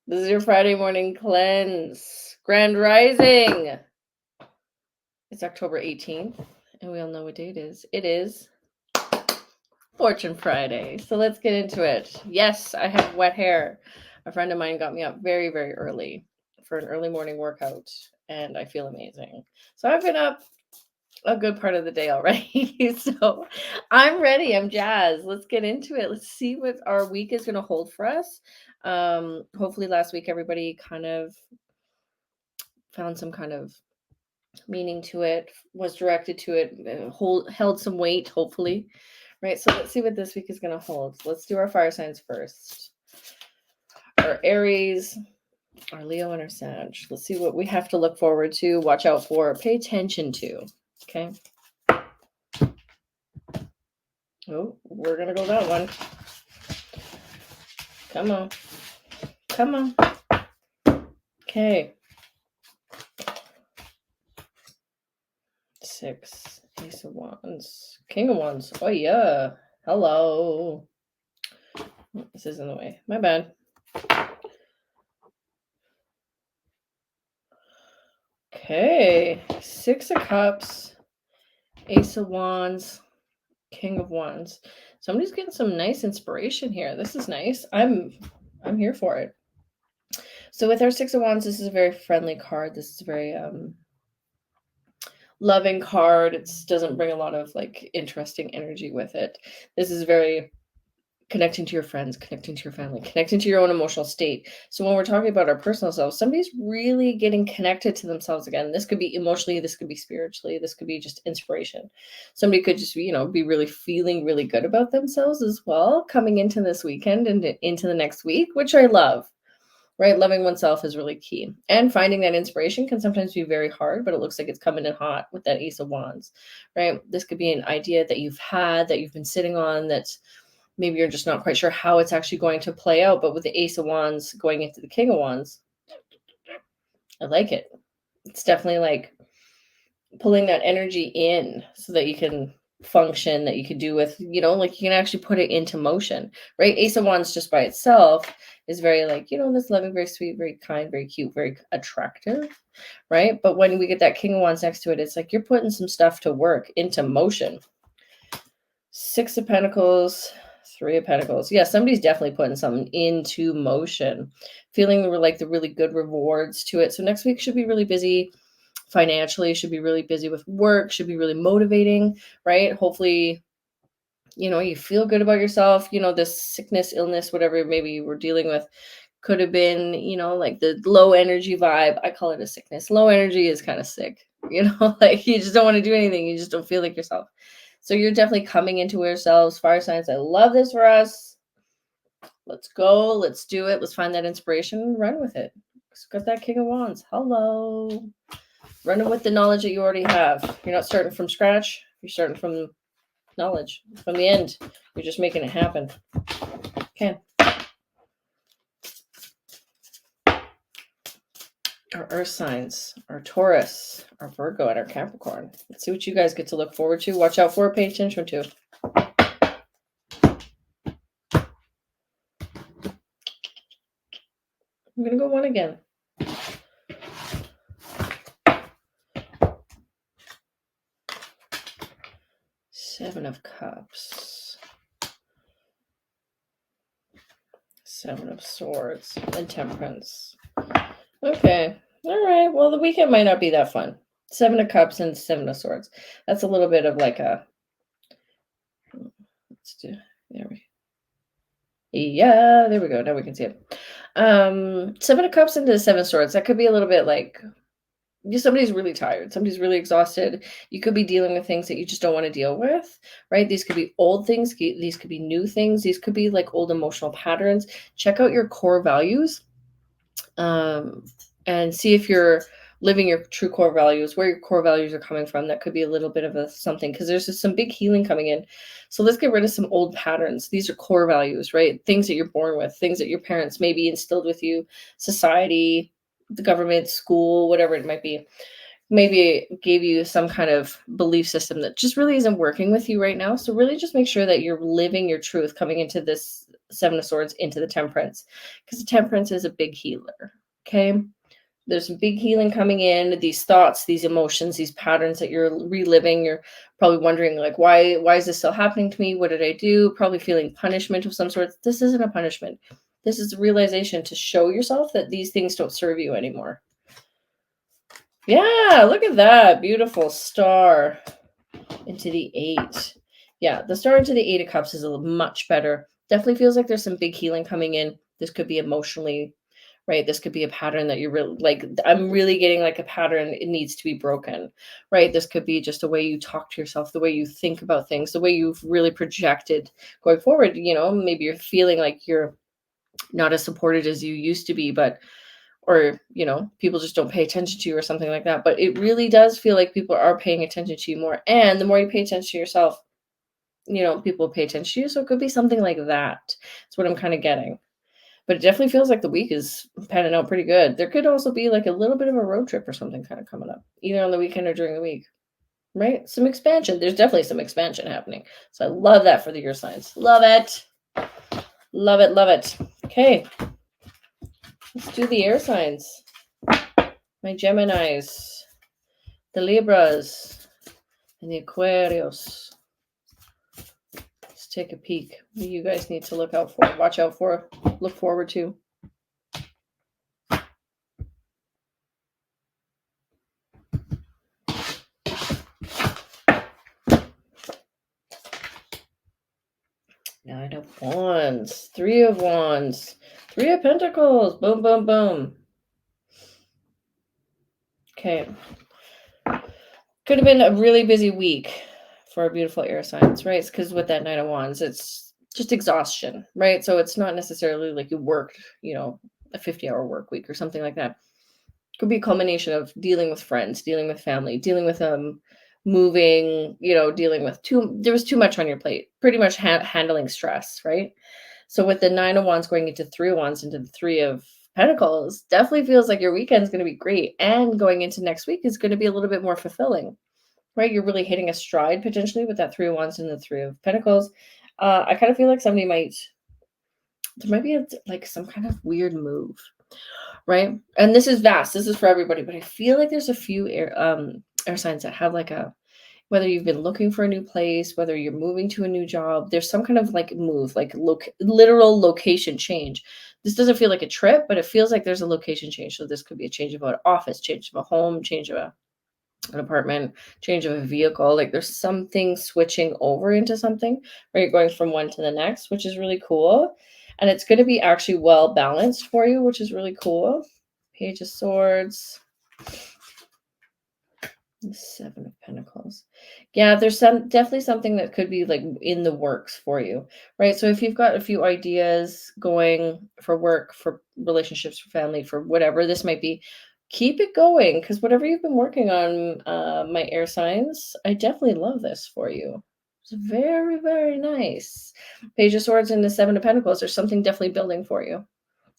This is your Friday morning cleanse. Grand Rising. It's October 18th, and we all know what day it is. It is Fortune Friday. So let's get into it. Yes, I have wet hair. A friend of mine got me up very, very early for an early morning workout, and I feel amazing. So I've been up a good part of the day already. So I'm ready. I'm jazzed. Let's get into it. Let's see what our week is going to hold for us. Hopefully last week everybody kind of found some kind of meaning to it, was directed to it, held some weight, hopefully. Right. So let's see what this week is going to hold. Let's do our fire signs first. Our Aries, our Leo, and our Sag. Let's see what we have to look forward to, watch out for, pay attention to. Okay. Oh, we're going to go that one. Come on. Come on. Okay. 6, Ace of Wands, King of Wands. Oh, yeah. Hello. This is in the way. My bad. Okay. 6 of Cups, Ace of Wands, King of Wands. Somebody's getting some nice inspiration here. This is nice. I'm here for it. So with our 6 of Wands, this is a very friendly card. This is a very loving card. It doesn't bring a lot of like interesting energy with it. This is very connecting to your friends, connecting to your family, connecting to your own emotional state. So when we're talking about our personal selves, somebody's really getting connected to themselves again. This could be emotionally, this could be spiritually, this could be just inspiration. Somebody could just, be really feeling really good about themselves as well, coming into this weekend and into the next week, which I love. Right? Loving oneself is really key. And finding that inspiration can sometimes be very hard, but it looks like it's coming in hot with that Ace of Wands, right? This could be an idea that you've had, that you've been sitting on, that's maybe you're just not quite sure how it's actually going to play out. But with the Ace of Wands going into the King of Wands, I like it. It's definitely like pulling that energy in so that you can function, that you can do with, like you can actually put it into motion, right? Ace of Wands just by itself is very like, this loving, very sweet, very kind, very cute, very attractive, right? But when we get that King of Wands next to it, it's like you're putting some stuff to work, into motion. 6 of Pentacles, 3 of Pentacles. Yeah, somebody's definitely putting something into motion, feeling like the really good rewards to it. So next week should be really busy financially, should be really busy with work, should be really motivating, right? Hopefully, you feel good about yourself. This sickness, illness, whatever maybe you were dealing with could have been, like the low energy vibe. I call it a sickness. Low energy is kind of sick, like you just don't want to do anything. You just don't feel like yourself. So you're definitely coming into yourselves. Fire signs, I love this for us. Let's go. Let's do it. Let's find that inspiration and run with it. Got that King of Wands. Hello. Running with the knowledge that you already have. You're not starting from scratch. You're starting from knowledge, from the end. You're just making it happen. Okay. Our earth signs, our Taurus, our Virgo, and our Capricorn. Let's see what you guys get to look forward to. Watch out for, pay attention to. I'm going to go one again. Seven of Cups. 7 of Swords and Temperance. Okay. All right. Well, the weekend might not be that fun. 7 of Cups and 7 of Swords. That's a little bit of like a... Let's do... There we go. Yeah, there we go. Now we can see it. 7 of Cups into 7 of Swords. That could be a little bit like somebody's really tired. Somebody's really exhausted. You could be dealing with things that you just don't want to deal with, right? These could be old things. These could be new things. These could be like old emotional patterns. Check out your core values and see if you're living your true core values, where your core values are coming from. That could be a little bit of a something, because there's just some big healing coming in. So let's get rid of some old patterns. These are core values, right? Things that you're born with, things that your parents maybe instilled with you, society, the government, school, whatever it might be. maybe gave you some kind of belief system that just really isn't working with you right now. So really just make sure that you're living your truth coming into this Seven of Swords, into the Temperance, because the Temperance is a big healer. Okay. There's some big healing coming in, these thoughts, these emotions, these patterns that you're reliving. You're probably wondering, like, why is this still happening to me? What did I do? Probably feeling punishment of some sort. This isn't a punishment. This is a realization to show yourself that these things don't serve you anymore. Yeah, look at that. Beautiful star into the 8. Yeah, the star into the 8 of Cups is a much better. Definitely feels like there's some big healing coming in. This could be emotionally, right? This could be a pattern that you're really like, I'm really getting like a pattern. It needs to be broken, right? This could be just a way you talk to yourself, the way you think about things, the way you've really projected going forward. Maybe you're feeling like you're not as supported as you used to be, or people just don't pay attention to you or something like that. But it really does feel like people are paying attention to you more. And the more you pay attention to yourself, people pay attention to you. So it could be something like that. That's what I'm kind of getting. But it definitely feels like the week is panning out pretty good. There could also be like a little bit of a road trip or something kind of coming up, either on the weekend or during the week, right? Some expansion. There's definitely some expansion happening. So I love that for the year signs. Love it. Love it. Love it. Okay. Let's do the air signs. My Geminis, the Libras, and the Aquarius. Let's take a peek. What do you guys need to look out for, watch out for, look forward to? Nine of Wands, Three of Wands, Three of Pentacles. Boom, boom, boom. Okay. Could have been a really busy week for our beautiful air signs, right? Because with that Nine of Wands, it's just exhaustion, right? So it's not necessarily like you worked, a 50-hour work week or something like that. Could be a culmination of dealing with friends, dealing with family, dealing with moving, dealing with there was too much on your plate, pretty much handling stress, right? So with the Nine of Wands going into Three of Wands into the Three of Pentacles, definitely feels like your weekend's going to be great. And going into next week is going to be a little bit more fulfilling, right? You're really hitting a stride potentially with that Three of Wands and the Three of Pentacles. I kind of feel like there might be like some kind of weird move, right? And this is vast. This is for everybody, but I feel like there's a few air signs that have like whether you've been looking for a new place, whether you're moving to a new job, there's some kind of like move, like literal location change. This doesn't feel like a trip, but it feels like there's a location change. So this could be a change of an office, change of a home, change of an apartment, change of a vehicle. Like there's something switching over into something where you're going from one to the next, which is really cool. And it's going to be actually well balanced for you, which is really cool. Page of Swords. The Seven of Pentacles. Yeah, there's definitely something that could be like in the works for you, right? So if you've got a few ideas going for work, for relationships, for family, for whatever this might be, keep it going, because whatever you've been working on, my air signs, I definitely love this for you. It's very, very nice. Page of Swords and the Seven of Pentacles. There's something definitely building for you,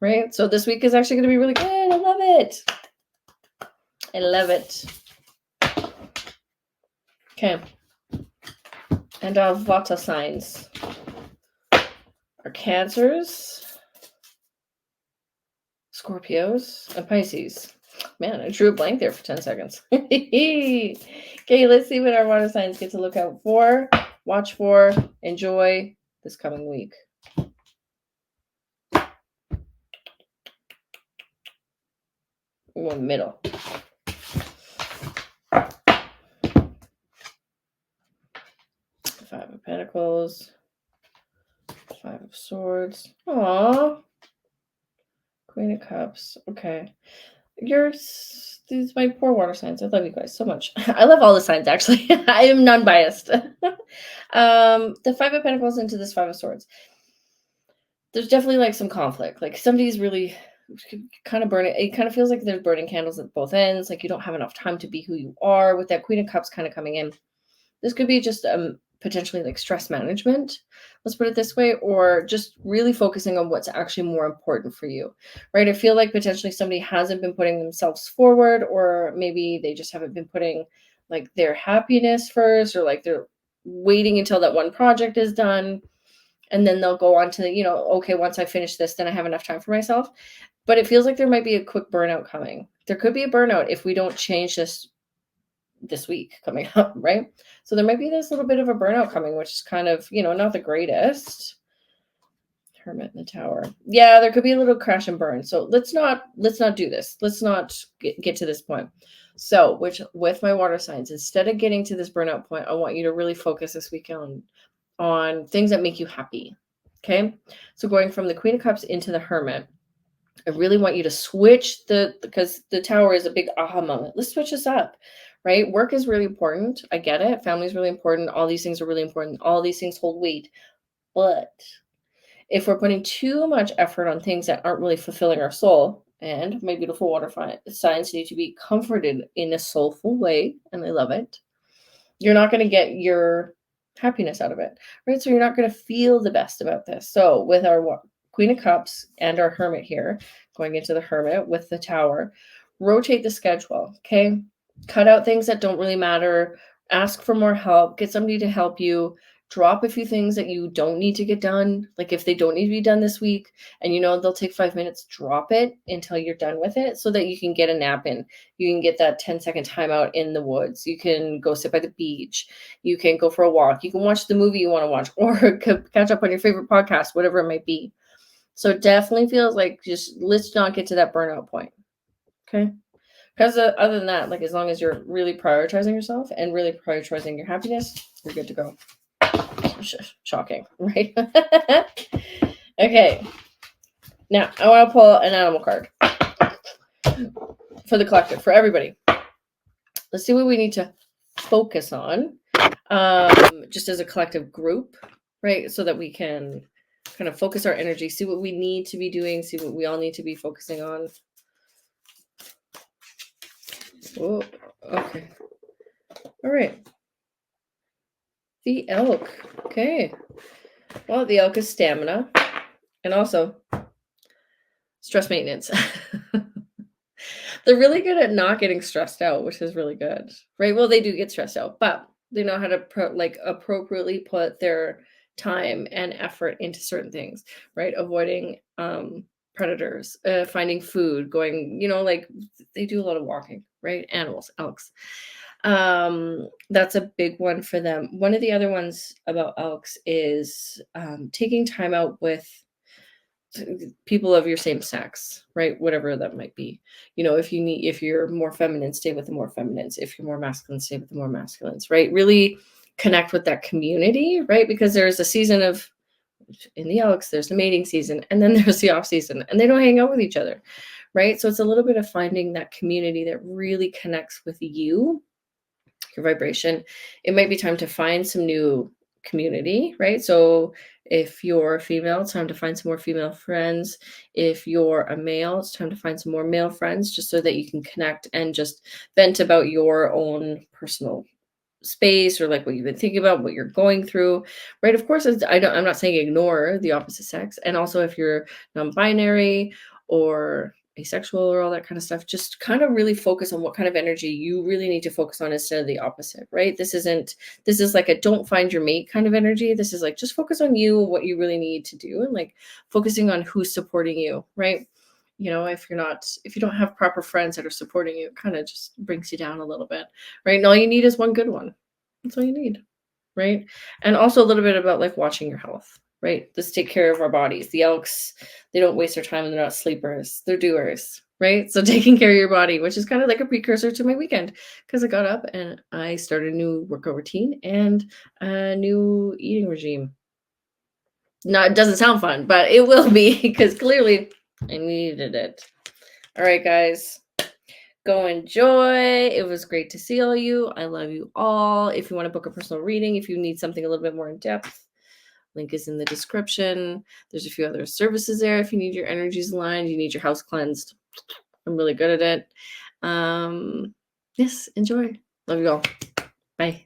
right? So this week is actually going to be really good. I love it. I love it. Okay. And our Vata signs are Cancers, Scorpios, and Pisces. Man, I drew a blank there for 10 seconds. Okay, let's see what our water signs get to look out for, watch for, enjoy this coming week. We're in the middle. Five of Pentacles, Five of Swords. Aww. Queen of Cups. Okay. These my poor water signs. I love you guys so much. I love all the signs, actually. I am non-biased. The Five of Pentacles into this Five of Swords. There's definitely like some conflict. Like somebody's really kind of burning. It kind of feels like there's burning candles at both ends. Like you don't have enough time to be who you are. With that Queen of Cups kind of coming in, this could be just potentially like stress management, let's put it this way, or just really focusing on what's actually more important for you, right? I feel like potentially somebody hasn't been putting themselves forward, or maybe they just haven't been putting like their happiness first, or like they're waiting until that one project is done. And then they'll go on to, okay, once I finish this, then I have enough time for myself. But it feels like there might be a quick burnout coming. There could be a burnout if we don't change this week coming up, right? So there might be this little bit of a burnout coming, which is kind of, not the greatest. Hermit in the Tower. Yeah, there could be a little crash and burn. So let's not do this. Let's not get to this point. So, with my water signs, instead of getting to this burnout point, I want you to really focus this weekend on things that make you happy. Okay? So going from the Queen of Cups into the Hermit, I really want you to switch because the Tower is a big aha moment. Let's switch this up, right? Work is really important. I get it. Family is really important. All these things are really important. All these things hold weight. But if we're putting too much effort on things that aren't really fulfilling our soul, and my beautiful water signs need to be comforted in a soulful way, and I love it, you're not going to get your happiness out of it, right? So you're not going to feel the best about this. So with our Queen of Cups and our Hermit here, going into the Hermit with the Tower, rotate the schedule, okay? Cut out things that don't really matter. Ask for more help. Get somebody to help you. Drop a few things that you don't need to get done. Like if they don't need to be done this week and they'll take 5 minutes, drop it until you're done with it so that you can get a nap in. You can get that 10-second time out in the woods. You can go sit by the beach. You can go for a walk. You can watch the movie you want to watch or catch up on your favorite podcast, whatever it might be. So it definitely feels like just let's not get to that burnout point. Okay? Because other than that, like as long as you're really prioritizing yourself and really prioritizing your happiness, you're good to go. Shocking, right? Okay. Now, I want to pull an animal card for the collective, for everybody. Let's see what we need to focus on just as a collective group, right? So that we can kind of focus our energy, see what we need to be doing, see what we all need to be focusing on. Oh, okay. All right. The elk. Okay. Well, the elk is stamina and also stress maintenance. They're really good at not getting stressed out, which is really good, right? Well, they do get stressed out, but they know how to appropriately put their time and effort into certain things, right? Avoiding predators, finding food, going, like they do a lot of walking, right? Animals, elks. That's a big one for them. One of the other ones about elks is taking time out with people of your same sex, right? Whatever that might be. If you're more feminine, stay with the more feminines. If you're more masculine, stay with the more masculines, right? Really connect with that community, right? Because there's a season of, in the elks, there's the mating season, and then there's the off season, and they don't hang out with each other, right? So it's a little bit of finding that community that really connects with you, your vibration. It might be time to find some new community, right? So if you're a female, it's time to find some more female friends. If you're a male, it's time to find some more male friends, just so that you can connect and just vent about your own personal space, or like what you've been thinking about, what you're going through, right? Of course, I'm not saying ignore the opposite sex. And also if you're non-binary or asexual or all that kind of stuff, just kind of really focus on what kind of energy you really need to focus on instead of the opposite, right? This is like a don't find your mate kind of energy. This is like just focus on you, what you really need to do, and like focusing on who's supporting you, right? If you don't have proper friends that are supporting you, it kind of just brings you down a little bit, right? And all you need is one good one. That's all you need, right? And also a little bit about like watching your health, right? Let's take care of our bodies. The elks, they don't waste their time and they're not sleepers. They're doers, right? So taking care of your body, which is kind of like a precursor to my weekend, because I got up and I started a new workout routine and a new eating regime. No, it doesn't sound fun, but it will be, because clearly I needed it. All right, guys. Go enjoy. It was great to see all you. I love you all. If you want to book a personal reading, if you need something a little bit more in depth, link is in the description. There's a few other services there. If you need your energies aligned, you need your house cleansed. I'm really good at it. Yes, enjoy. Love you all. Bye.